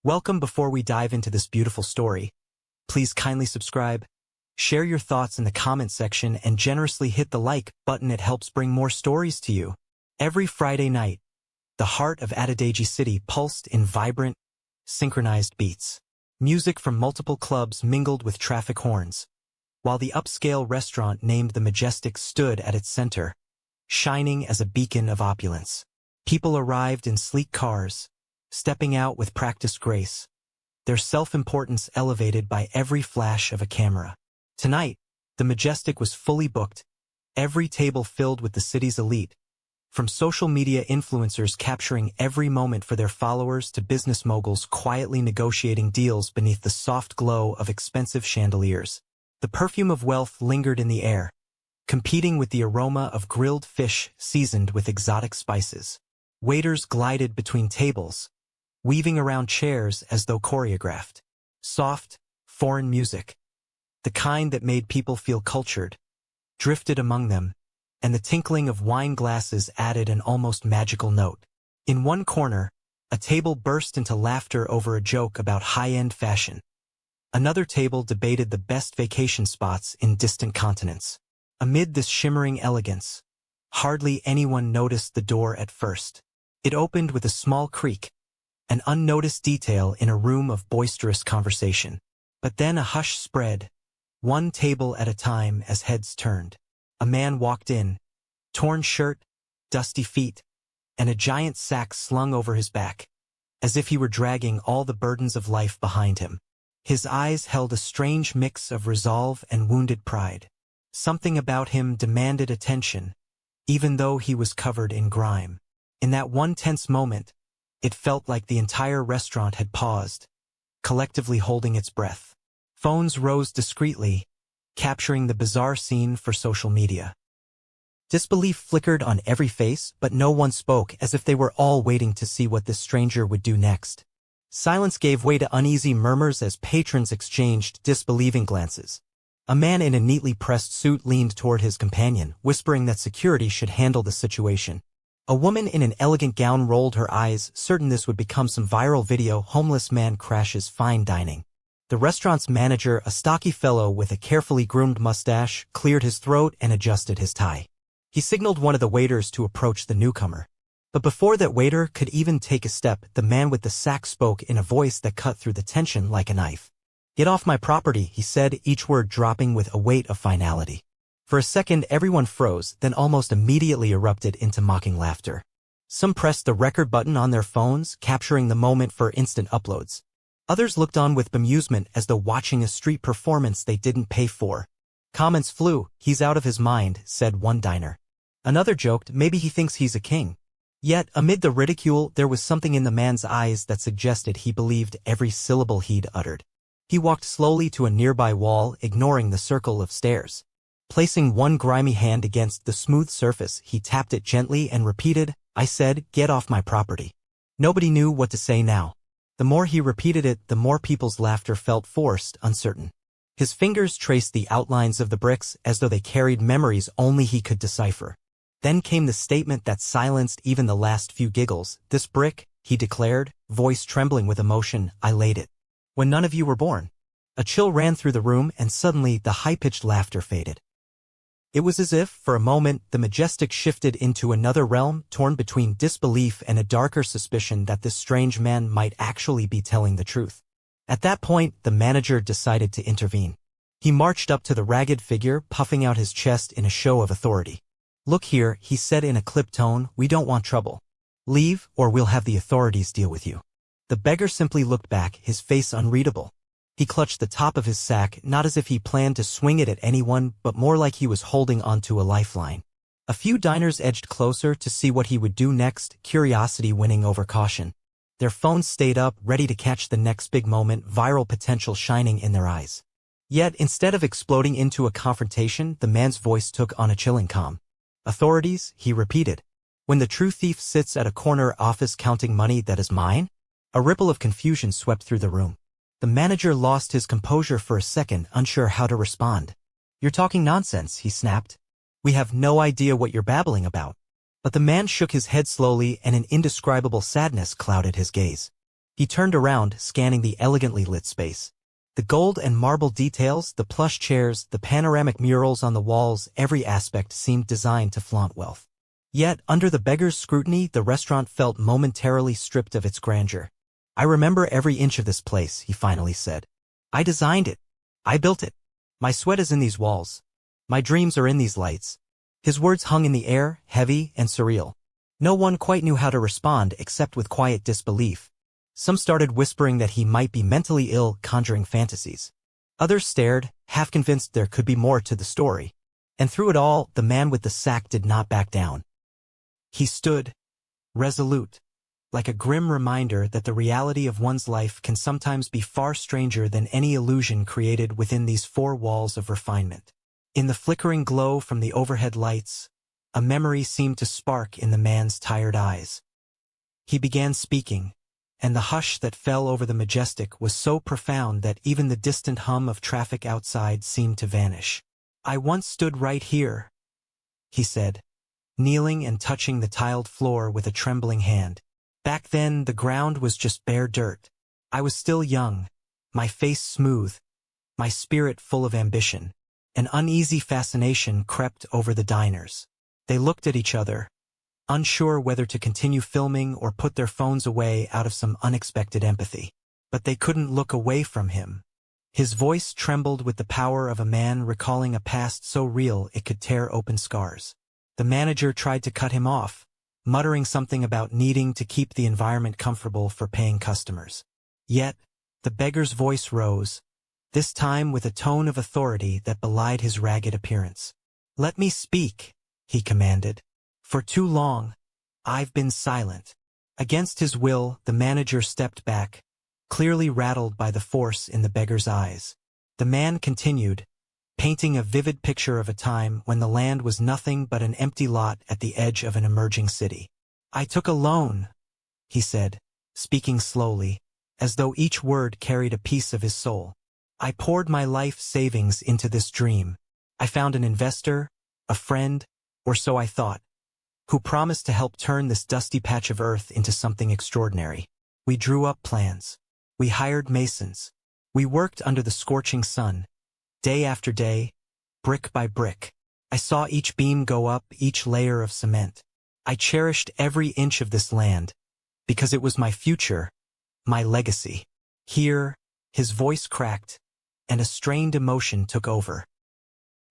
Welcome. Before we dive into this beautiful story, please kindly subscribe, share your thoughts in the comment section, and generously hit the like button. It helps bring more stories to you. Every Friday night, the heart of Adedeji City pulsed in vibrant, synchronized beats. Music from multiple clubs mingled with traffic horns, while the upscale restaurant named the Majestic stood at its center, shining as a beacon of opulence. People arrived in sleek cars, stepping out with practiced grace, their self-importance elevated by every flash of a camera. Tonight, the Majestic was fully booked, every table filled with the city's elite, from social media influencers capturing every moment for their followers to business moguls quietly negotiating deals beneath the soft glow of expensive chandeliers. The perfume of wealth lingered in the air, competing with the aroma of grilled fish seasoned with exotic spices. Waiters glided between tables, weaving around chairs as though choreographed. Soft, foreign music, the kind that made people feel cultured, drifted among them, and the tinkling of wine glasses added an almost magical note. In one corner, a table burst into laughter over a joke about high-end fashion. Another table debated the best vacation spots in distant continents. Amid this shimmering elegance, hardly anyone noticed the door at first. It opened with a small creak, an unnoticed detail in a room of boisterous conversation. But then a hush spread, one table at a time as heads turned. A man walked in, torn shirt, dusty feet, and a giant sack slung over his back, as if he were dragging all the burdens of life behind him. His eyes held a strange mix of resolve and wounded pride. Something about him demanded attention, even though he was covered in grime. In that one tense moment, it felt like the entire restaurant had paused, collectively holding its breath. Phones rose discreetly, capturing the bizarre scene for social media. Disbelief flickered on every face, but no one spoke, as if they were all waiting to see what this stranger would do next. Silence gave way to uneasy murmurs as patrons exchanged disbelieving glances. A man in a neatly pressed suit leaned toward his companion, whispering that security should handle the situation. A woman in an elegant gown rolled her eyes, certain this would become some viral video. Homeless man crashes fine dining. The restaurant's manager, a stocky fellow with a carefully groomed mustache, cleared his throat and adjusted his tie. He signaled one of the waiters to approach the newcomer. But before that waiter could even take a step, the man with the sack spoke in a voice that cut through the tension like a knife. "Get off my property," he said, each word dropping with a weight of finality. For a second, everyone froze, then almost immediately erupted into mocking laughter. Some pressed the record button on their phones, capturing the moment for instant uploads. Others looked on with bemusement as though watching a street performance they didn't pay for. Comments flew. "He's out of his mind," said one diner. Another joked, "Maybe he thinks he's a king." Yet, amid the ridicule, there was something in the man's eyes that suggested he believed every syllable he'd uttered. He walked slowly to a nearby wall, ignoring the circle of stairs. Placing one grimy hand against the smooth surface, he tapped it gently and repeated, "I said, get off my property." Nobody knew what to say now. The more he repeated it, the more people's laughter felt forced, uncertain. His fingers traced the outlines of the bricks as though they carried memories only he could decipher. Then came the statement that silenced even the last few giggles. "This brick," he declared, voice trembling with emotion, "I laid it when none of you were born." A chill ran through the room, and suddenly the high-pitched laughter faded. It was as if, for a moment, the Majestic shifted into another realm, torn between disbelief and a darker suspicion that this strange man might actually be telling the truth. At that point, the manager decided to intervene. He marched up to the ragged figure, puffing out his chest in a show of authority. "Look here," he said in a clipped tone, "we don't want trouble. Leave, or we'll have the authorities deal with you." The beggar simply looked back, his face unreadable. He clutched the top of his sack, not as if he planned to swing it at anyone, but more like he was holding onto a lifeline. A few diners edged closer to see what he would do next, curiosity winning over caution. Their phones stayed up, ready to catch the next big moment, viral potential shining in their eyes. Yet, instead of exploding into a confrontation, the man's voice took on a chilling calm. "Authorities," he repeated. "When the true thief sits at a corner office counting money that is mine?" A ripple of confusion swept through the room. The manager lost his composure for a second, unsure how to respond. "You're talking nonsense," he snapped. "We have no idea what you're babbling about." But the man shook his head slowly, and an indescribable sadness clouded his gaze. He turned around, scanning the elegantly lit space. The gold and marble details, the plush chairs, the panoramic murals on the walls, every aspect seemed designed to flaunt wealth. Yet, under the beggar's scrutiny, the restaurant felt momentarily stripped of its grandeur. "I remember every inch of this place," he finally said. "I designed it. I built it. My sweat is in these walls. My dreams are in these lights." His words hung in the air, heavy and surreal. No one quite knew how to respond except with quiet disbelief. Some started whispering that he might be mentally ill, conjuring fantasies. Others stared, half convinced there could be more to the story. And through it all, the man with the sack did not back down. He stood, resolute, like a grim reminder that the reality of one's life can sometimes be far stranger than any illusion created within these four walls of refinement. In the flickering glow from the overhead lights, a memory seemed to spark in the man's tired eyes. He began speaking, and the hush that fell over the majestic was so profound that even the distant hum of traffic outside seemed to vanish. "I once stood right here," he said, kneeling and touching the tiled floor with a trembling hand. "Back then, the ground was just bare dirt. I was still young, my face smooth, my spirit full of ambition." An uneasy fascination crept over the diners. They looked at each other, unsure whether to continue filming or put their phones away out of some unexpected empathy. But they couldn't look away from him. His voice trembled with the power of a man recalling a past so real it could tear open scars. The manager tried to cut him off, muttering something about needing to keep the environment comfortable for paying customers. Yet, the beggar's voice rose, this time with a tone of authority that belied his ragged appearance. "Let me speak," he commanded. "For too long, I've been silent." Against his will, the manager stepped back, clearly rattled by the force in the beggar's eyes. The man continued, painting a vivid picture of a time when the land was nothing but an empty lot at the edge of an emerging city. "I took a loan," he said, speaking slowly, as though each word carried a piece of his soul. "I poured my life savings into this dream. I found an investor, a friend, or so I thought, who promised to help turn this dusty patch of earth into something extraordinary. We drew up plans. We hired masons. We worked under the scorching sun, day after day, brick by brick. I saw each beam go up, each layer of cement. I cherished every inch of this land, because it was my future, my legacy." Here, his voice cracked, and a strained emotion took over.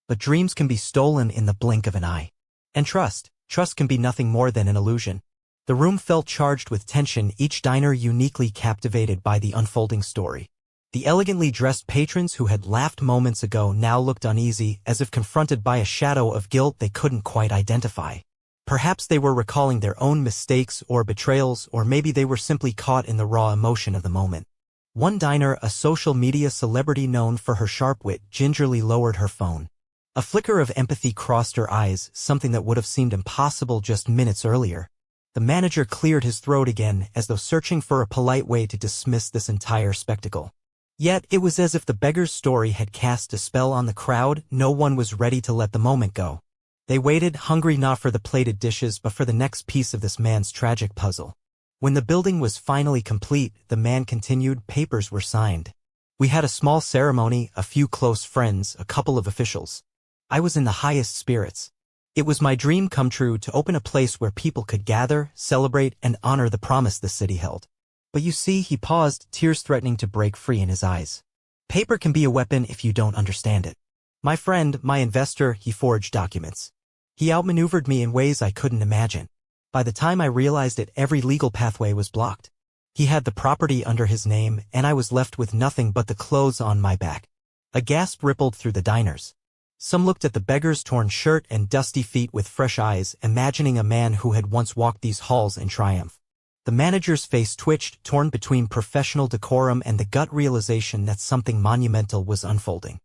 But dreams can be stolen in the blink of an eye. And trust can be nothing more than an illusion. The room felt charged with tension, each diner uniquely captivated by the unfolding story. The elegantly dressed patrons who had laughed moments ago now looked uneasy, as if confronted by a shadow of guilt they couldn't quite identify. Perhaps they were recalling their own mistakes or betrayals, or maybe they were simply caught in the raw emotion of the moment. One diner, a social media celebrity known for her sharp wit, gingerly lowered her phone. A flicker of empathy crossed her eyes, something that would have seemed impossible just minutes earlier. The manager cleared his throat again, as though searching for a polite way to dismiss this entire spectacle. Yet, it was as if the beggar's story had cast a spell on the crowd. No one was ready to let the moment go. They waited, hungry not for the plated dishes but for the next piece of this man's tragic puzzle. When the building was finally complete, the man continued, papers were signed. We had a small ceremony, a few close friends, a couple of officials. I was in the highest spirits. It was my dream come true to open a place where people could gather, celebrate, and honor the promise the city held. But you see, he paused, tears threatening to break free in his eyes. Paper can be a weapon if you don't understand it. My friend, my investor, he forged documents. He outmaneuvered me in ways I couldn't imagine. By the time I realized it, every legal pathway was blocked. He had the property under his name, and I was left with nothing but the clothes on my back. A gasp rippled through the diners. Some looked at the beggar's torn shirt and dusty feet with fresh eyes, imagining a man who had once walked these halls in triumph. The manager's face twitched, torn between professional decorum and the gut realization that something monumental was unfolding.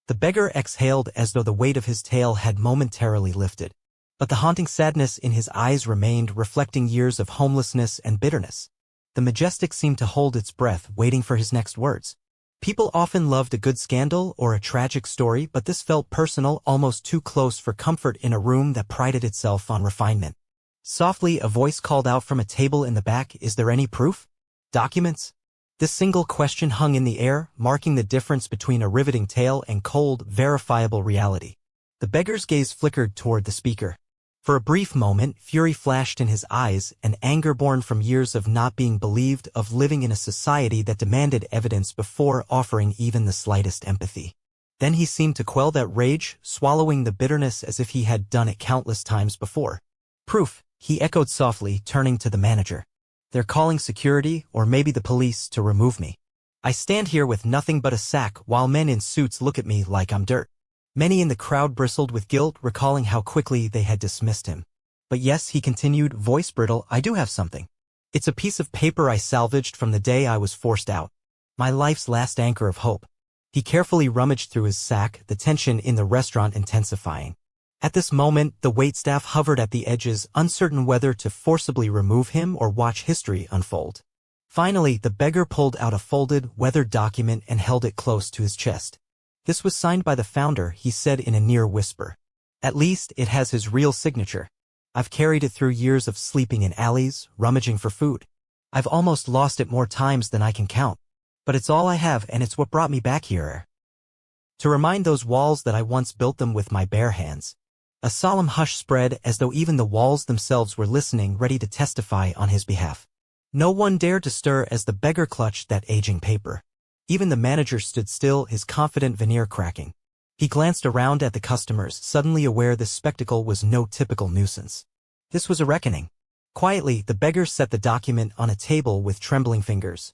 The beggar exhaled as though the weight of his tale had momentarily lifted. But the haunting sadness in his eyes remained, reflecting years of homelessness and bitterness. The majestic seemed to hold its breath, waiting for his next words. People often loved a good scandal or a tragic story, but this felt personal, almost too close for comfort in a room that prided itself on refinement. Softly, a voice called out from a table in the back, "Is there any proof?" Documents? This single question hung in the air, marking the difference between a riveting tale and cold, verifiable reality. The beggar's gaze flickered toward the speaker. For a brief moment, fury flashed in his eyes, an anger born from years of not being believed, of living in a society that demanded evidence before offering even the slightest empathy. Then he seemed to quell that rage, swallowing the bitterness as if he had done it countless times before. Proof, he echoed softly, turning to the manager. They're calling security, or maybe the police, to remove me. I stand here with nothing but a sack while men in suits look at me like I'm dirt. Many in the crowd bristled with guilt, recalling how quickly they had dismissed him. But yes, he continued, voice brittle, I do have something. It's a piece of paper I salvaged from the day I was forced out. My life's last anchor of hope. He carefully rummaged through his sack, the tension in the restaurant intensifying. At this moment, the waitstaff hovered at the edges, uncertain whether to forcibly remove him or watch history unfold. Finally, the beggar pulled out a folded, weathered document and held it close to his chest. This was signed by the founder, he said in a near whisper. At least, it has his real signature. I've carried it through years of sleeping in alleys, rummaging for food. I've almost lost it more times than I can count. But it's all I have, and it's what brought me back here. To remind those walls that I once built them with my bare hands. A solemn hush spread, as though even the walls themselves were listening, ready to testify on his behalf. No one dared to stir as the beggar clutched that aging paper. Even the manager stood still, his confident veneer cracking. He glanced around at the customers, suddenly aware this spectacle was no typical nuisance. This was a reckoning. Quietly, the beggar set the document on a table with trembling fingers.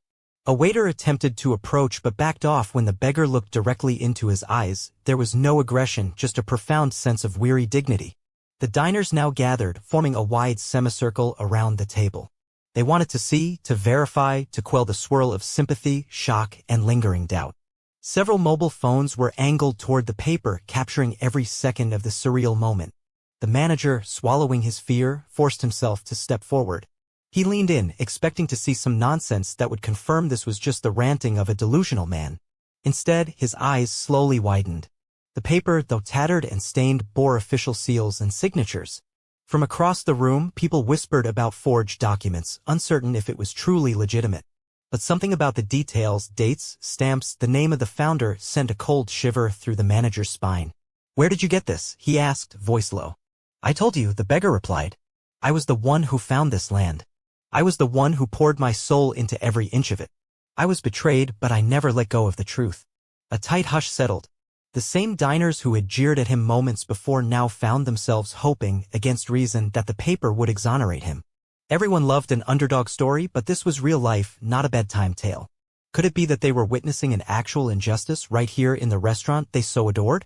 A waiter attempted to approach but backed off when the beggar looked directly into his eyes. There was no aggression, just a profound sense of weary dignity. The diners now gathered, forming a wide semicircle around the table. They wanted to see, to verify, to quell the swirl of sympathy, shock, and lingering doubt. Several mobile phones were angled toward the paper, capturing every second of the surreal moment. The manager, swallowing his fear, forced himself to step forward. He leaned in, expecting to see some nonsense that would confirm this was just the ranting of a delusional man. Instead, his eyes slowly widened. The paper, though tattered and stained, bore official seals and signatures. From across the room, people whispered about forged documents, uncertain if it was truly legitimate. But something about the details, dates, stamps, the name of the founder, sent a cold shiver through the manager's spine. "Where did you get this?" he asked, voice low. "I told you," the beggar replied. "I was the one who found this land. I was the one who poured my soul into every inch of it. I was betrayed, but I never let go of the truth." A tight hush settled. The same diners who had jeered at him moments before now found themselves hoping, against reason, that the paper would exonerate him. Everyone loved an underdog story, but this was real life, not a bedtime tale. Could it be that they were witnessing an actual injustice right here in the restaurant they so adored?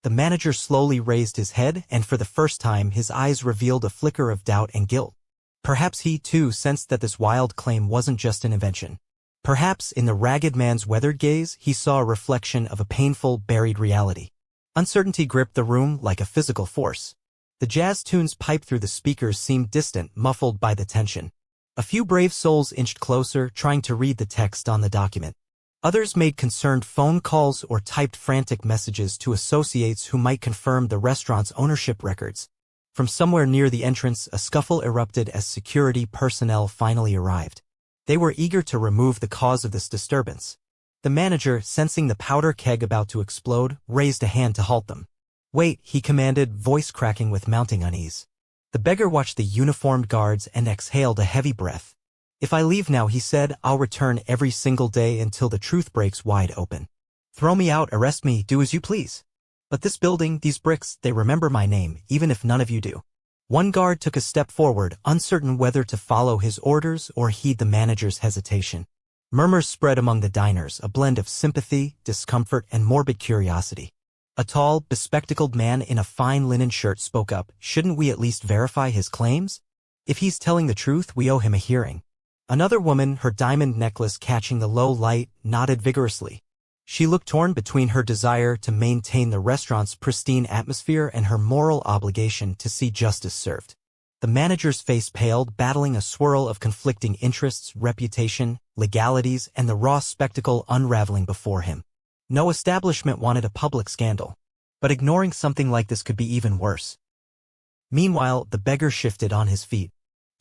The manager slowly raised his head, and for the first time his eyes revealed a flicker of doubt and guilt. Perhaps he, too, sensed that this wild claim wasn't just an invention. Perhaps, in the ragged man's weathered gaze, he saw a reflection of a painful, buried reality. Uncertainty gripped the room like a physical force. The jazz tunes piped through the speakers seemed distant, muffled by the tension. A few brave souls inched closer, trying to read the text on the document. Others made concerned phone calls or typed frantic messages to associates who might confirm the restaurant's ownership records. From somewhere near the entrance, a scuffle erupted as security personnel finally arrived. They were eager to remove the cause of this disturbance. The manager, sensing the powder keg about to explode, raised a hand to halt them. "Wait," he commanded, voice cracking with mounting unease. The beggar watched the uniformed guards and exhaled a heavy breath. "If I leave now," he said, "I'll return every single day until the truth breaks wide open. Throw me out, arrest me, do as you please. But this building, these bricks, they remember my name, even if none of you do." One guard took a step forward, uncertain whether to follow his orders or heed the manager's hesitation. Murmurs spread among the diners, a blend of sympathy, discomfort, and morbid curiosity. A tall, bespectacled man in a fine linen shirt spoke up, "Shouldn't we at least verify his claims? If he's telling the truth, we owe him a hearing." Another woman, her diamond necklace catching the low light, nodded vigorously. She looked torn between her desire to maintain the restaurant's pristine atmosphere and her moral obligation to see justice served. The manager's face paled, battling a swirl of conflicting interests, reputation, legalities, and the raw spectacle unraveling before him. No establishment wanted a public scandal. But ignoring something like this could be even worse. Meanwhile, the beggar shifted on his feet.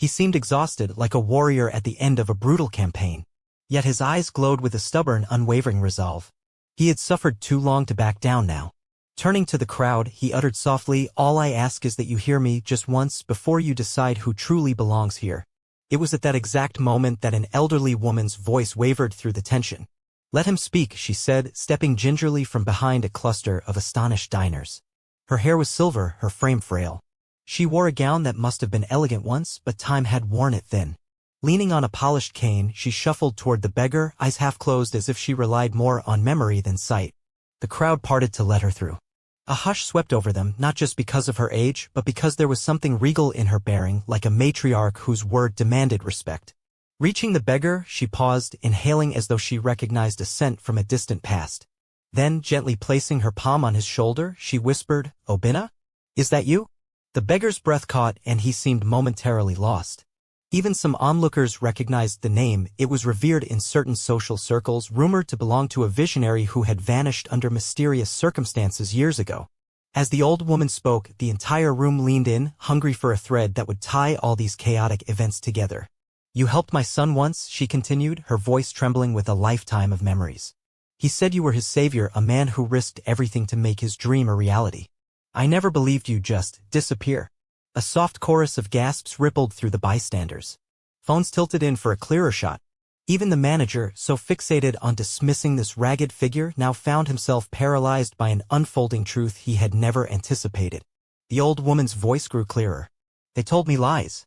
He seemed exhausted, like a warrior at the end of a brutal campaign. Yet his eyes glowed with a stubborn, unwavering resolve. He had suffered too long to back down now. Turning to the crowd, he uttered softly, "All I ask is that you hear me just once before you decide who truly belongs here." It was at that exact moment that an elderly woman's voice wavered through the tension. "Let him speak," she said, stepping gingerly from behind a cluster of astonished diners. Her hair was silver, her frame frail. She wore a gown that must have been elegant once, but time had worn it thin. Leaning on a polished cane, she shuffled toward the beggar, eyes half closed as if she relied more on memory than sight. The crowd parted to let her through. A hush swept over them, not just because of her age, but because there was something regal in her bearing, like a matriarch whose word demanded respect. Reaching the beggar, she paused, inhaling as though she recognized a scent from a distant past. Then, gently placing her palm on his shoulder, she whispered, "Obina? Is that you?" The beggar's breath caught, and he seemed momentarily lost. Even some onlookers recognized the name. It was revered in certain social circles, rumored to belong to a visionary who had vanished under mysterious circumstances years ago. As the old woman spoke, the entire room leaned in, hungry for a thread that would tie all these chaotic events together. "You helped my son once," she continued, her voice trembling with a lifetime of memories. "He said you were his savior, a man who risked everything to make his dream a reality. I never believed you'd just disappear." A soft chorus of gasps rippled through the bystanders. Phones tilted in for a clearer shot. Even the manager, so fixated on dismissing this ragged figure, now found himself paralyzed by an unfolding truth he had never anticipated. The old woman's voice grew clearer. "They told me lies.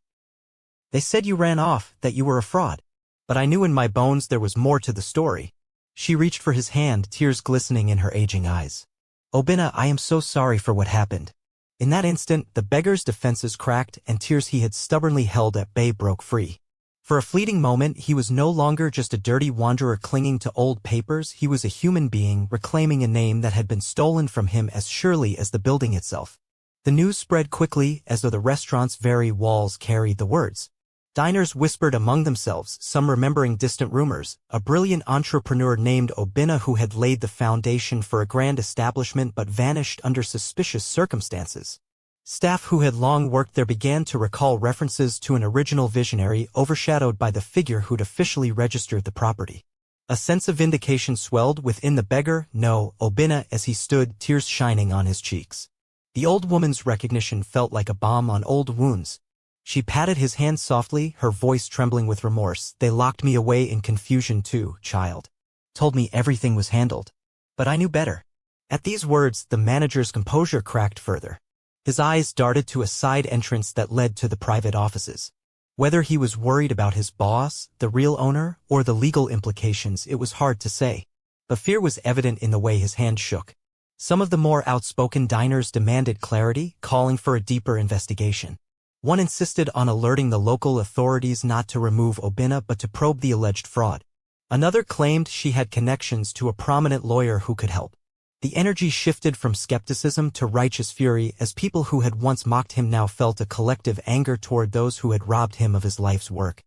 They said you ran off, that you were a fraud. But I knew in my bones there was more to the story." She reached for his hand, tears glistening in her aging eyes. "Obina, I am so sorry for what happened." In that instant, the beggar's defenses cracked, and tears he had stubbornly held at bay broke free. For a fleeting moment, he was no longer just a dirty wanderer clinging to old papers. He was a human being, reclaiming a name that had been stolen from him as surely as the building itself. The news spread quickly, as though the restaurant's very walls carried the words. Diners whispered among themselves, some remembering distant rumors, a brilliant entrepreneur named Obina who had laid the foundation for a grand establishment but vanished under suspicious circumstances. Staff who had long worked there began to recall references to an original visionary overshadowed by the figure who'd officially registered the property. A sense of vindication swelled within the beggar, no, Obina, as he stood, tears shining on his cheeks. The old woman's recognition felt like a balm on old wounds. She patted his hand softly, her voice trembling with remorse. "They locked me away in confusion too, child. Told me everything was handled. But I knew better." At these words, the manager's composure cracked further. His eyes darted to a side entrance that led to the private offices. Whether he was worried about his boss, the real owner, or the legal implications, it was hard to say. But fear was evident in the way his hand shook. Some of the more outspoken diners demanded clarity, calling for a deeper investigation. One insisted on alerting the local authorities not to remove Obina but to probe the alleged fraud. Another claimed she had connections to a prominent lawyer who could help. The energy shifted from skepticism to righteous fury as people who had once mocked him now felt a collective anger toward those who had robbed him of his life's work.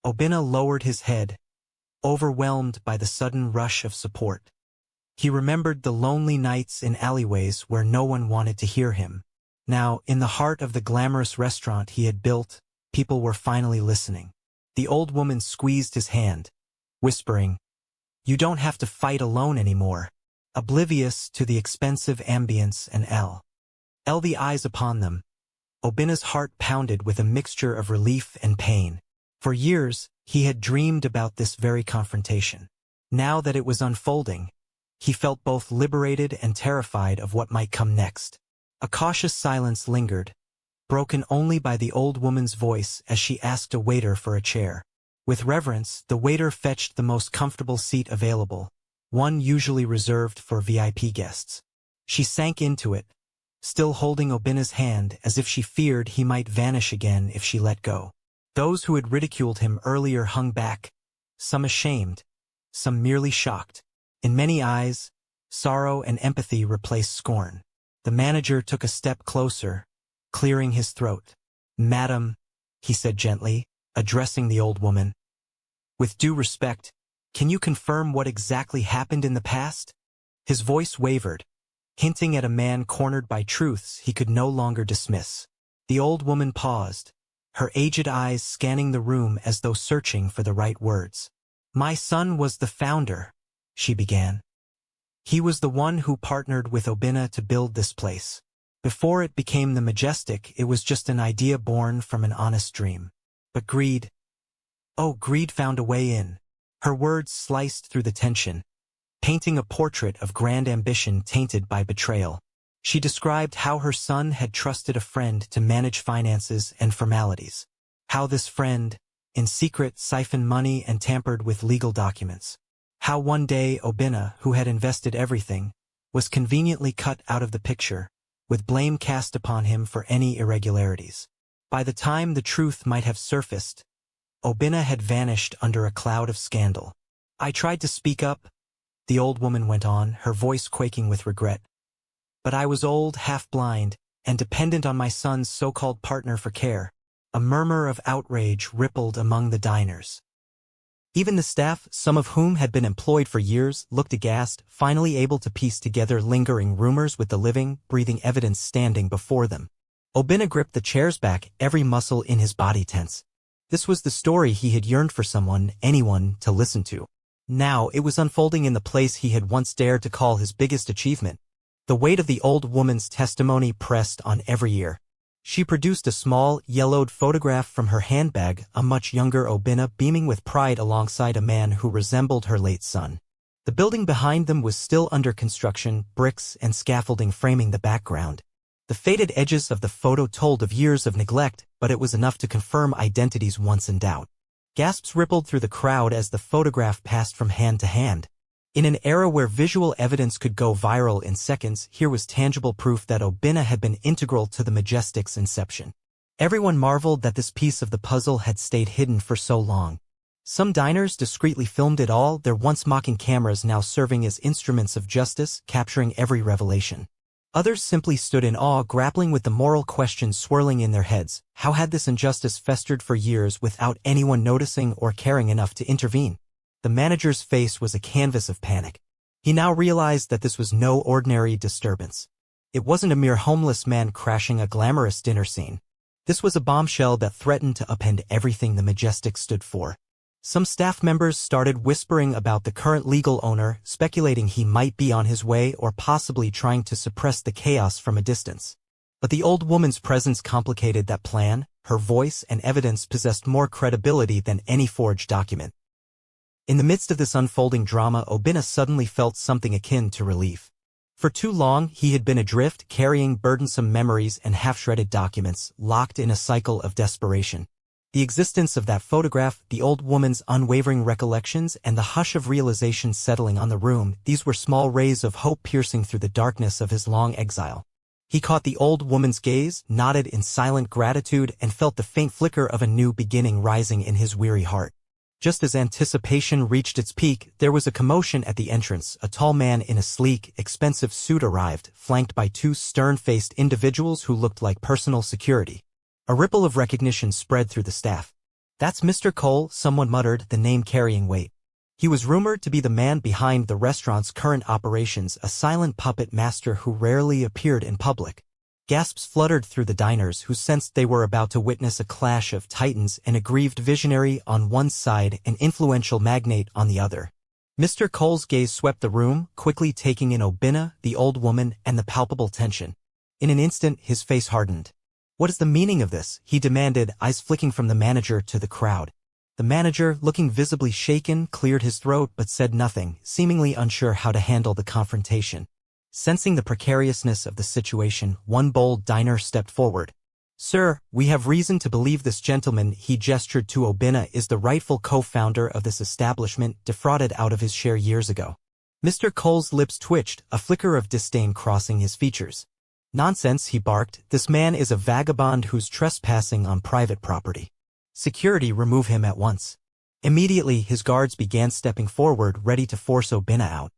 Obina lowered his head, overwhelmed by the sudden rush of support. He remembered the lonely nights in alleyways where no one wanted to hear him. Now, in the heart of the glamorous restaurant he had built, people were finally listening. The old woman squeezed his hand, whispering, "You don't have to fight alone anymore." Oblivious to the expensive ambience and the eyes upon them, Obina's heart pounded with a mixture of relief and pain. For years, he had dreamed about this very confrontation. Now that it was unfolding, he felt both liberated and terrified of what might come next. A cautious silence lingered, broken only by the old woman's voice as she asked a waiter for a chair. With reverence, the waiter fetched the most comfortable seat available, one usually reserved for VIP guests. She sank into it, still holding Obina's hand as if she feared he might vanish again if she let go. Those who had ridiculed him earlier hung back, some ashamed, some merely shocked. In many eyes, sorrow and empathy replaced scorn. The manager took a step closer, clearing his throat. "Madam," he said gently, addressing the old woman. "With due respect, can you confirm what exactly happened in the past?" His voice wavered, hinting at a man cornered by truths he could no longer dismiss. The old woman paused, her aged eyes scanning the room as though searching for the right words. "My son was the founder," she began. "He was the one who partnered with Obina to build this place. Before it became the Majestic, it was just an idea born from an honest dream. But greed, oh, greed found a way in." Her words sliced through the tension, painting a portrait of grand ambition tainted by betrayal. She described how her son had trusted a friend to manage finances and formalities. How this friend, in secret, siphoned money and tampered with legal documents. How one day Obina, who had invested everything, was conveniently cut out of the picture, with blame cast upon him for any irregularities. By the time the truth might have surfaced, Obina had vanished under a cloud of scandal. "I tried to speak up," the old woman went on, her voice quaking with regret. "But I was old, half-blind, and dependent on my son's so-called partner for care." A murmur of outrage rippled among the diners. Even the staff, some of whom had been employed for years, looked aghast, finally able to piece together lingering rumors with the living, breathing evidence standing before them. Obina gripped the chair's back, every muscle in his body tense. This was the story he had yearned for someone, anyone, to listen to. Now it was unfolding in the place he had once dared to call his biggest achievement. The weight of the old woman's testimony pressed on every ear. She produced a small, yellowed photograph from her handbag, a much younger Obina beaming with pride alongside a man who resembled her late son. The building behind them was still under construction, bricks and scaffolding framing the background. The faded edges of the photo told of years of neglect, but it was enough to confirm identities once in doubt. Gasps rippled through the crowd as the photograph passed from hand to hand. In an era where visual evidence could go viral in seconds, here was tangible proof that Obina had been integral to the Majestic's inception. Everyone marveled that this piece of the puzzle had stayed hidden for so long. Some diners discreetly filmed it all, their once mocking cameras now serving as instruments of justice, capturing every revelation. Others simply stood in awe, grappling with the moral questions swirling in their heads. How had this injustice festered for years without anyone noticing or caring enough to intervene? The manager's face was a canvas of panic. He now realized that this was no ordinary disturbance. It wasn't a mere homeless man crashing a glamorous dinner scene. This was a bombshell that threatened to upend everything the Majestic stood for. Some staff members started whispering about the current legal owner, speculating he might be on his way or possibly trying to suppress the chaos from a distance. But the old woman's presence complicated that plan. Her voice and evidence possessed more credibility than any forged document. In the midst of this unfolding drama, Obina suddenly felt something akin to relief. For too long, he had been adrift, carrying burdensome memories and half-shredded documents, locked in a cycle of desperation. The existence of that photograph, the old woman's unwavering recollections, and the hush of realization settling on the room, these were small rays of hope piercing through the darkness of his long exile. He caught the old woman's gaze, nodded in silent gratitude, and felt the faint flicker of a new beginning rising in his weary heart. Just as anticipation reached its peak, there was a commotion at the entrance. A tall man in a sleek, expensive suit arrived, flanked by two stern-faced individuals who looked like personal security. A ripple of recognition spread through the staff. "That's Mr. Cole," someone muttered, the name carrying weight. He was rumored to be the man behind the restaurant's current operations, a silent puppet master who rarely appeared in public. Gasps fluttered through the diners, who sensed they were about to witness a clash of titans, an aggrieved visionary on one side, an influential magnate on the other. Mr. Cole's gaze swept the room, quickly taking in Obina, the old woman, and the palpable tension. In an instant, his face hardened. "What is the meaning of this?" he demanded, eyes flicking from the manager to the crowd. The manager, looking visibly shaken, cleared his throat but said nothing, seemingly unsure how to handle the confrontation. Sensing the precariousness of the situation, one bold diner stepped forward. "Sir, we have reason to believe this gentleman," he gestured to Obina, "is the rightful co-founder of this establishment, defrauded out of his share years ago." Mr. Cole's lips twitched, a flicker of disdain crossing his features. "Nonsense," he barked. "This man is a vagabond who's trespassing on private property. Security, remove him at once." Immediately, his guards began stepping forward, ready to force Obina out.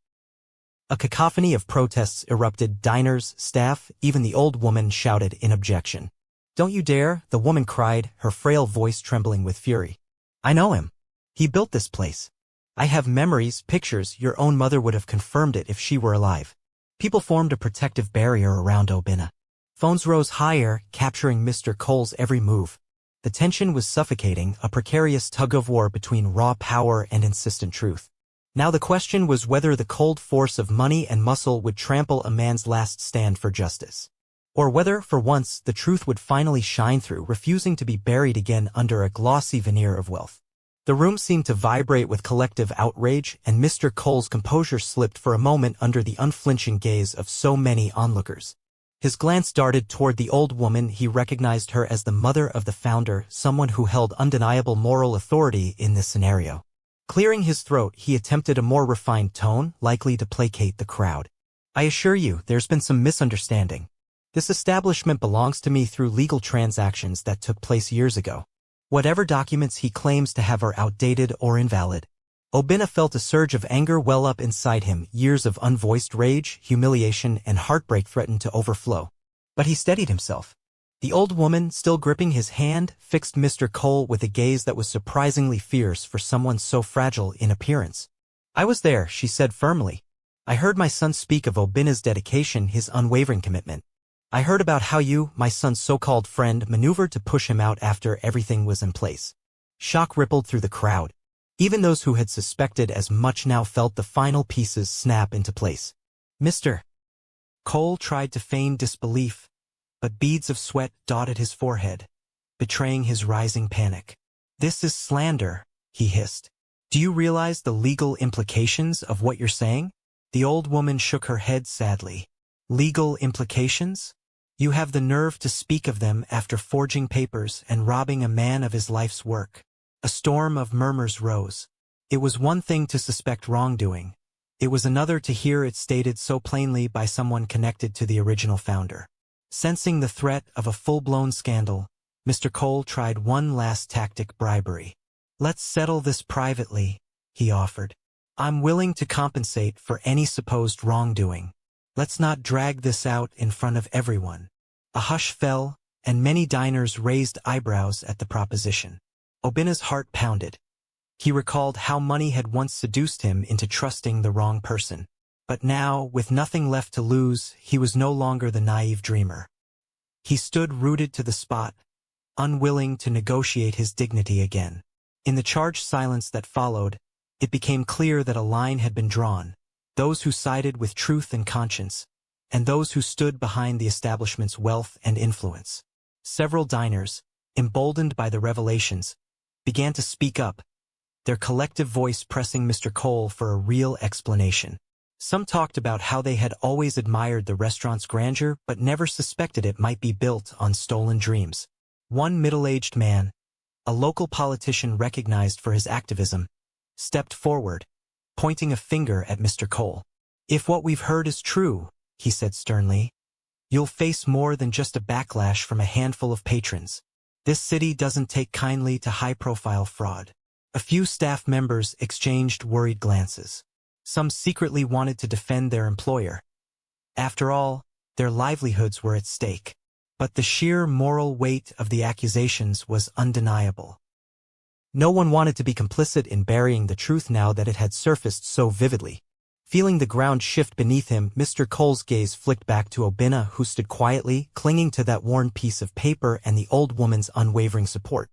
A cacophony of protests erupted. Diners, staff, even the old woman shouted in objection. "Don't you dare," the woman cried, her frail voice trembling with fury. "I know him. He built this place. I have memories, pictures, your own mother would have confirmed it if she were alive." People formed a protective barrier around Obina. Phones rose higher, capturing Mr. Cole's every move. The tension was suffocating, a precarious tug-of-war between raw power and insistent truth. Now the question was whether the cold force of money and muscle would trample a man's last stand for justice. Or whether, for once, the truth would finally shine through, refusing to be buried again under a glossy veneer of wealth. The room seemed to vibrate with collective outrage, and Mr. Cole's composure slipped for a moment under the unflinching gaze of so many onlookers. His glance darted toward the old woman. He recognized her as the mother of the founder, someone who held undeniable moral authority in this scenario. Clearing his throat, he attempted a more refined tone, likely to placate the crowd. I assure you, there's been some misunderstanding. This establishment belongs to me through legal transactions that took place years ago. Whatever documents he claims to have are outdated or invalid. Obinna felt a surge of anger well up inside him. Years of unvoiced rage, humiliation, and heartbreak threatened to overflow. But he steadied himself. The old woman, still gripping his hand, fixed Mr. Cole with a gaze that was surprisingly fierce for someone so fragile in appearance. I was there, she said firmly. I heard my son speak of Obinna's dedication, his unwavering commitment. I heard about how you, my son's so-called friend, maneuvered to push him out after everything was in place. Shock rippled through the crowd. Even those who had suspected as much now felt the final pieces snap into place. Mr. Cole tried to feign disbelief, but beads of sweat dotted his forehead, betraying his rising panic. This is slander, he hissed. Do you realize the legal implications of what you're saying? The old woman shook her head sadly. Legal implications? You have the nerve to speak of them after forging papers and robbing a man of his life's work. A storm of murmurs rose. It was one thing to suspect wrongdoing. It was another to hear it stated so plainly by someone connected to the original founder. Sensing the threat of a full-blown scandal, Mr. Cole tried one last tactic: bribery. Let's settle this privately, he offered. I'm willing to compensate for any supposed wrongdoing. Let's not drag this out in front of everyone. A hush fell, and many diners raised eyebrows at the proposition. Obinna's heart pounded. He recalled how money had once seduced him into trusting the wrong person. But now, with nothing left to lose, he was no longer the naive dreamer. He stood rooted to the spot, unwilling to negotiate his dignity again. In the charged silence that followed, it became clear that a line had been drawn. Those who sided with truth and conscience, and those who stood behind the establishment's wealth and influence. Several diners, emboldened by the revelations, began to speak up, their collective voice pressing Mr. Cole for a real explanation. Some talked about how they had always admired the restaurant's grandeur but never suspected it might be built on stolen dreams. One middle-aged man, a local politician recognized for his activism, stepped forward, pointing a finger at Mr. Cole. If what we've heard is true, he said sternly, you'll face more than just a backlash from a handful of patrons. This city doesn't take kindly to high-profile fraud. A few staff members exchanged worried glances. Some secretly wanted to defend their employer. After all, their livelihoods were at stake. But the sheer moral weight of the accusations was undeniable. No one wanted to be complicit in burying the truth now that it had surfaced so vividly. Feeling the ground shift beneath him, Mr. Cole's gaze flicked back to Obinna, who stood quietly, clinging to that worn piece of paper and the old woman's unwavering support.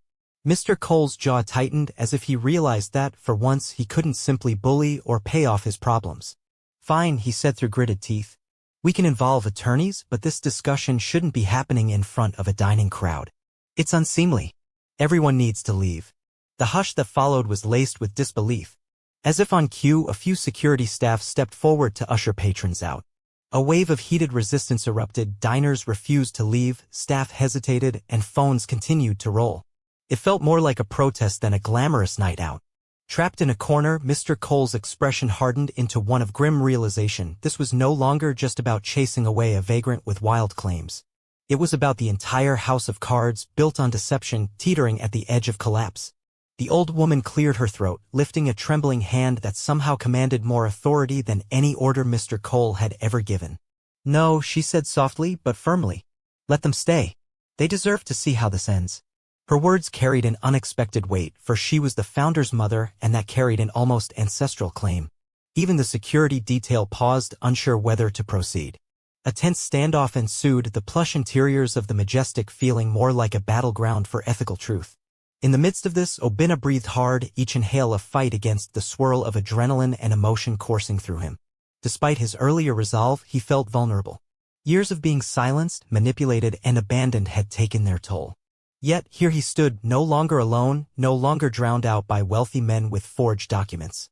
Mr. Cole's jaw tightened as if he realized that, for once, he couldn't simply bully or pay off his problems. Fine, he said through gritted teeth. We can involve attorneys, but this discussion shouldn't be happening in front of a dining crowd. It's unseemly. Everyone needs to leave. The hush that followed was laced with disbelief. As if on cue, a few security staff stepped forward to usher patrons out. A wave of heated resistance erupted, diners refused to leave, staff hesitated, and phones continued to roll. It felt more like a protest than a glamorous night out. Trapped in a corner, Mr. Cole's expression hardened into one of grim realization. This was no longer just about chasing away a vagrant with wild claims. It was about the entire house of cards, built on deception, teetering at the edge of collapse. The old woman cleared her throat, lifting a trembling hand that somehow commanded more authority than any order Mr. Cole had ever given. No, she said softly but firmly. Let them stay. They deserve to see how this ends. Her words carried an unexpected weight, for she was the founder's mother, and that carried an almost ancestral claim. Even the security detail paused, unsure whether to proceed. A tense standoff ensued, the plush interiors of the majestic feeling more like a battleground for ethical truth. In the midst of this, Obina breathed hard, each inhale a fight against the swirl of adrenaline and emotion coursing through him. Despite his earlier resolve, he felt vulnerable. Years of being silenced, manipulated, and abandoned had taken their toll. Yet, here he stood, no longer alone, no longer drowned out by wealthy men with forged documents.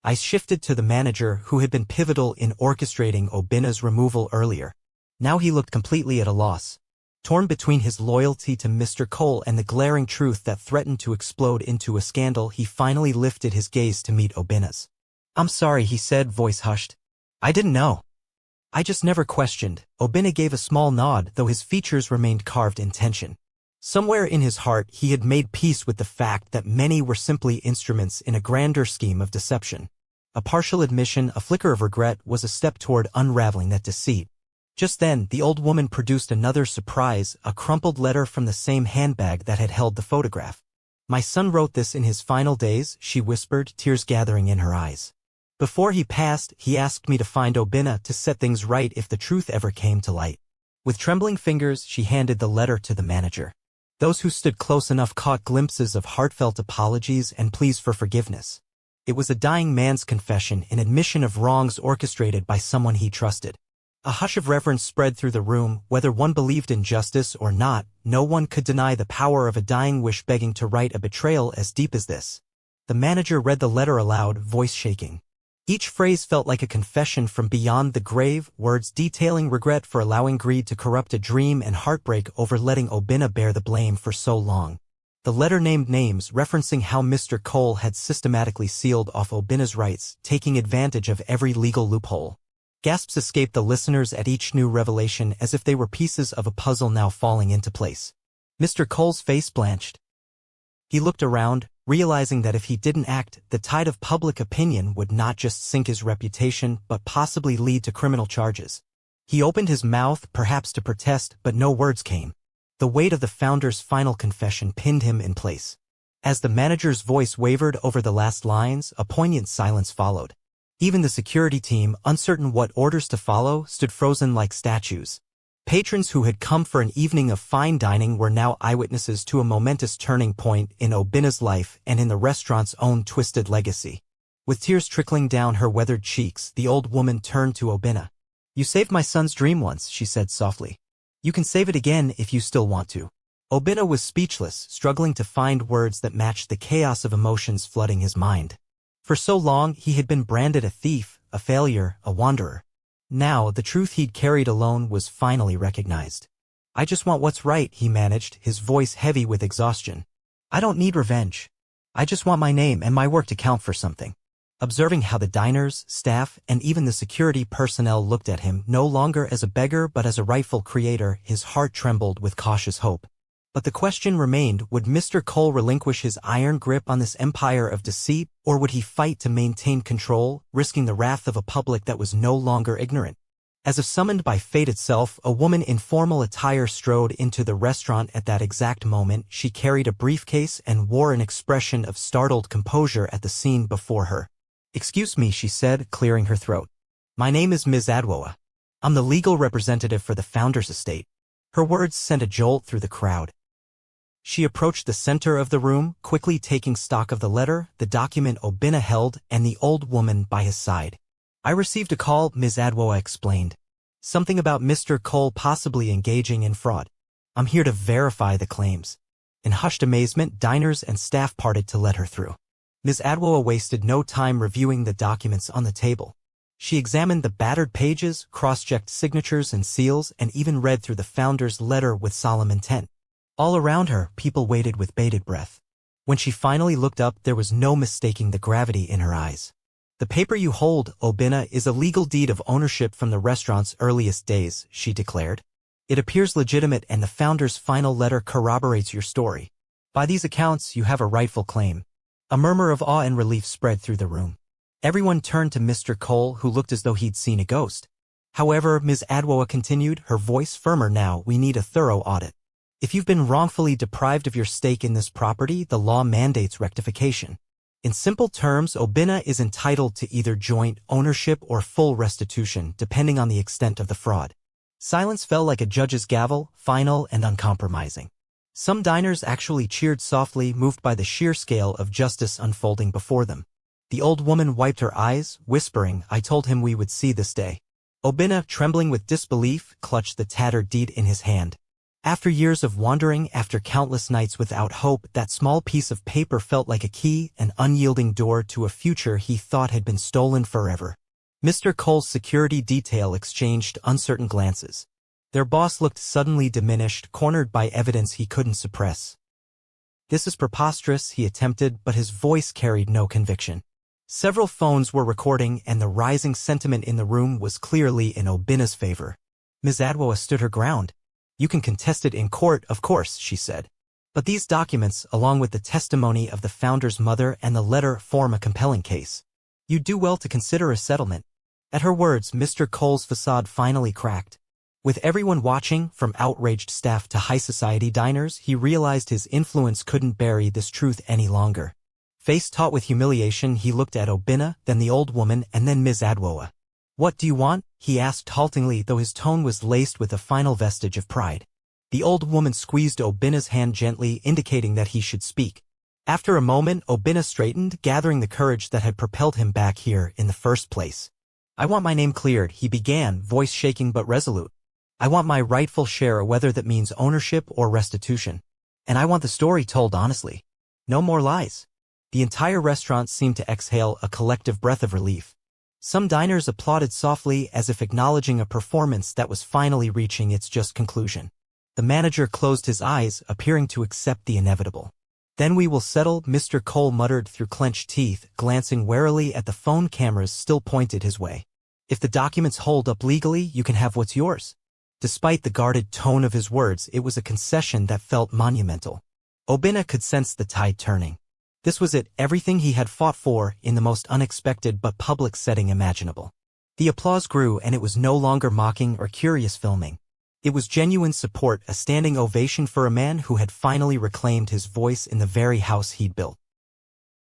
I shifted to the manager who had been pivotal in orchestrating Obina's removal earlier. Now he looked completely at a loss. Torn between his loyalty to Mr. Cole and the glaring truth that threatened to explode into a scandal, he finally lifted his gaze to meet Obina's. "I'm sorry," he said, voice hushed. "I didn't know. I just never questioned." Obina gave a small nod, though his features remained carved in tension. Somewhere in his heart, he had made peace with the fact that many were simply instruments in a grander scheme of deception. A partial admission, a flicker of regret, was a step toward unraveling that deceit. Just then, the old woman produced another surprise, a crumpled letter from the same handbag that had held the photograph. "My son wrote this in his final days," she whispered, tears gathering in her eyes. "Before he passed, he asked me to find Obina to set things right if the truth ever came to light." With trembling fingers, she handed the letter to the manager. Those who stood close enough caught glimpses of heartfelt apologies and pleas for forgiveness. It was a dying man's confession, an admission of wrongs orchestrated by someone he trusted. A hush of reverence spread through the room. Whether one believed in justice or not, no one could deny the power of a dying wish begging to right a betrayal as deep as this. The manager read the letter aloud, voice shaking. Each phrase felt like a confession from beyond the grave, words detailing regret for allowing greed to corrupt a dream and heartbreak over letting Obina bear the blame for so long. The letter named names, referencing how Mr. Cole had systematically sealed off Obina's rights, taking advantage of every legal loophole. Gasps escaped the listeners at each new revelation, as if they were pieces of a puzzle now falling into place. Mr. Cole's face blanched. He looked around, realizing that if he didn't act, the tide of public opinion would not just sink his reputation, but possibly lead to criminal charges. He opened his mouth, perhaps to protest, but no words came. The weight of the founder's final confession pinned him in place. As the manager's voice wavered over the last lines, a poignant silence followed. Even the security team, uncertain what orders to follow, stood frozen like statues. Patrons who had come for an evening of fine dining were now eyewitnesses to a momentous turning point in Obina's life and in the restaurant's own twisted legacy. With tears trickling down her weathered cheeks, the old woman turned to Obina. "You saved my son's dream once," she said softly. "You can save it again if you still want to." Obina was speechless, struggling to find words that matched the chaos of emotions flooding his mind. For so long, he had been branded a thief, a failure, a wanderer. Now, the truth he'd carried alone was finally recognized. "I just want what's right," he managed, his voice heavy with exhaustion. "I don't need revenge. I just want my name and my work to count for something." Observing how the diners, staff, and even the security personnel looked at him, no longer as a beggar but as a rightful creator, his heart trembled with cautious hope. But the question remained, would Mr. Cole relinquish his iron grip on this empire of deceit, or would he fight to maintain control, risking the wrath of a public that was no longer ignorant? As if summoned by fate itself, a woman in formal attire strode into the restaurant at that exact moment. She carried a briefcase and wore an expression of startled composure at the scene before her. "Excuse me," she said, clearing her throat. "My name is Ms. Adwoa. I'm the legal representative for the founder's estate." Her words sent a jolt through the crowd. She approached the center of the room, quickly taking stock of the letter, the document Obina held, and the old woman by his side. "I received a call," Ms. Adwoa explained. "Something about Mr. Cole possibly engaging in fraud. I'm here to verify the claims." In hushed amazement, diners and staff parted to let her through. Ms. Adwoa wasted no time reviewing the documents on the table. She examined the battered pages, cross-checked signatures and seals, and even read through the founder's letter with solemn intent. All around her, people waited with bated breath. When she finally looked up, there was no mistaking the gravity in her eyes. "The paper you hold, Obina, is a legal deed of ownership from the restaurant's earliest days," she declared. "It appears legitimate, and the founder's final letter corroborates your story. By these accounts, you have a rightful claim." A murmur of awe and relief spread through the room. Everyone turned to Mr. Cole, who looked as though he'd seen a ghost. "However," Ms. Adwoa continued, her voice firmer now, "we need a thorough audit. If you've been wrongfully deprived of your stake in this property, the law mandates rectification. In simple terms, Obinna is entitled to either joint ownership or full restitution, depending on the extent of the fraud. Silence fell like a judge's gavel, final and uncompromising. Some diners actually cheered softly, moved by the sheer scale of justice unfolding before them. The old woman wiped her eyes, whispering, "I told him we would see this day." Obinna, trembling with disbelief, clutched the tattered deed in his hand. After years of wandering, after countless nights without hope, that small piece of paper felt like a key, an unyielding door to a future he thought had been stolen forever. Mr. Cole's security detail exchanged uncertain glances. Their boss looked suddenly diminished, cornered by evidence he couldn't suppress. "This is preposterous," he attempted, but his voice carried no conviction. Several phones were recording, and the rising sentiment in the room was clearly in Obinna's favor. Ms. Adwoa stood her ground. "You can contest it in court, of course," she said. "But these documents, along with the testimony of the founder's mother and the letter, form a compelling case. You do well to consider a settlement." At her words, Mr. Cole's facade finally cracked. With everyone watching, from outraged staff to high society diners, he realized his influence couldn't bury this truth any longer. Face taut with humiliation, he looked at Obinna, then the old woman, and then Ms. Adwoa. "What do you want?" he asked haltingly, though his tone was laced with a final vestige of pride. The old woman squeezed Obinna's hand gently, indicating that he should speak. After a moment, Obinna straightened, gathering the courage that had propelled him back here in the first place. "I want my name cleared," he began, voice shaking but resolute. "I want my rightful share, whether that means ownership or restitution. And I want the story told honestly. No more lies." The entire restaurant seemed to exhale a collective breath of relief. Some diners applauded softly, as if acknowledging a performance that was finally reaching its just conclusion. The manager closed his eyes, appearing to accept the inevitable. "Then we will settle," Mr. Cole muttered through clenched teeth, glancing warily at the phone cameras still pointed his way. "If the documents hold up legally, you can have what's yours." Despite the guarded tone of his words, it was a concession that felt monumental. Obinna could sense the tide turning. This was it, everything he had fought for, in the most unexpected but public setting imaginable. The applause grew, and it was no longer mocking or curious filming. It was genuine support, a standing ovation for a man who had finally reclaimed his voice in the very house he'd built.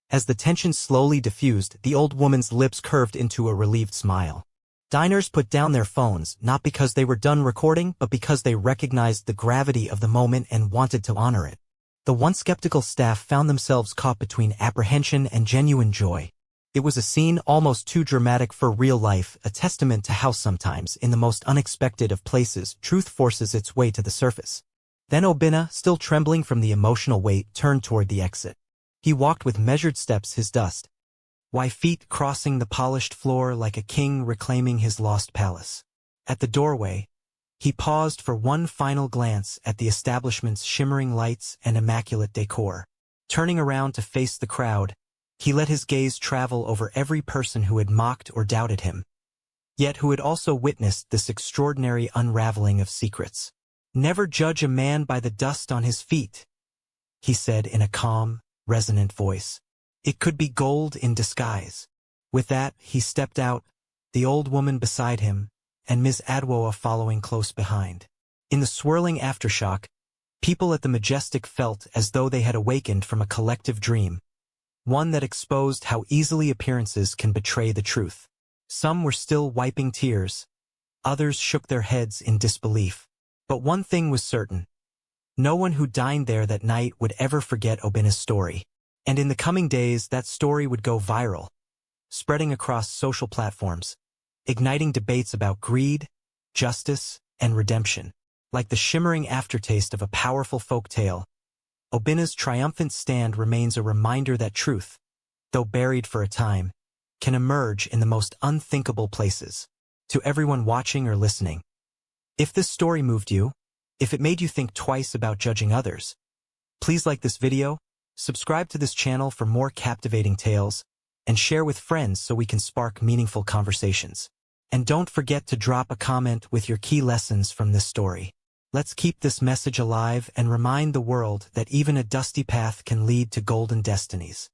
As the tension slowly diffused, the old woman's lips curved into a relieved smile. Diners put down their phones, not because they were done recording, but because they recognized the gravity of the moment and wanted to honor it. The once skeptical staff found themselves caught between apprehension and genuine joy. It was a scene almost too dramatic for real life, a testament to how sometimes, in the most unexpected of places, truth forces its way to the surface. Then Obinna, still trembling from the emotional weight, turned toward the exit. He walked with measured steps, his dust white feet crossing the polished floor like a king reclaiming his lost palace. At the doorway, he paused for one final glance at the establishment's shimmering lights and immaculate decor. Turning around to face the crowd, he let his gaze travel over every person who had mocked or doubted him, yet who had also witnessed this extraordinary unraveling of secrets. "Never judge a man by the dust on his feet," he said in a calm, resonant voice. "It could be gold in disguise." With that, he stepped out, the old woman beside him, and Ms. Adwoa following close behind. In the swirling aftershock, people at the Majestic felt as though they had awakened from a collective dream, one that exposed how easily appearances can betray the truth. Some were still wiping tears, others shook their heads in disbelief. But one thing was certain. No one who dined there that night would ever forget Obinna's story. And in the coming days, that story would go viral, spreading across social platforms, igniting debates about greed, justice, and redemption. Like the shimmering aftertaste of a powerful folk tale, Obinna's triumphant stand remains a reminder that truth, though buried for a time, can emerge in the most unthinkable places. To everyone watching or listening, if this story moved you, if it made you think twice about judging others, please like this video, subscribe to this channel for more captivating tales, and share with friends so we can spark meaningful conversations. And don't forget to drop a comment with your key lessons from this story. Let's keep this message alive and remind the world that even a dusty path can lead to golden destinies.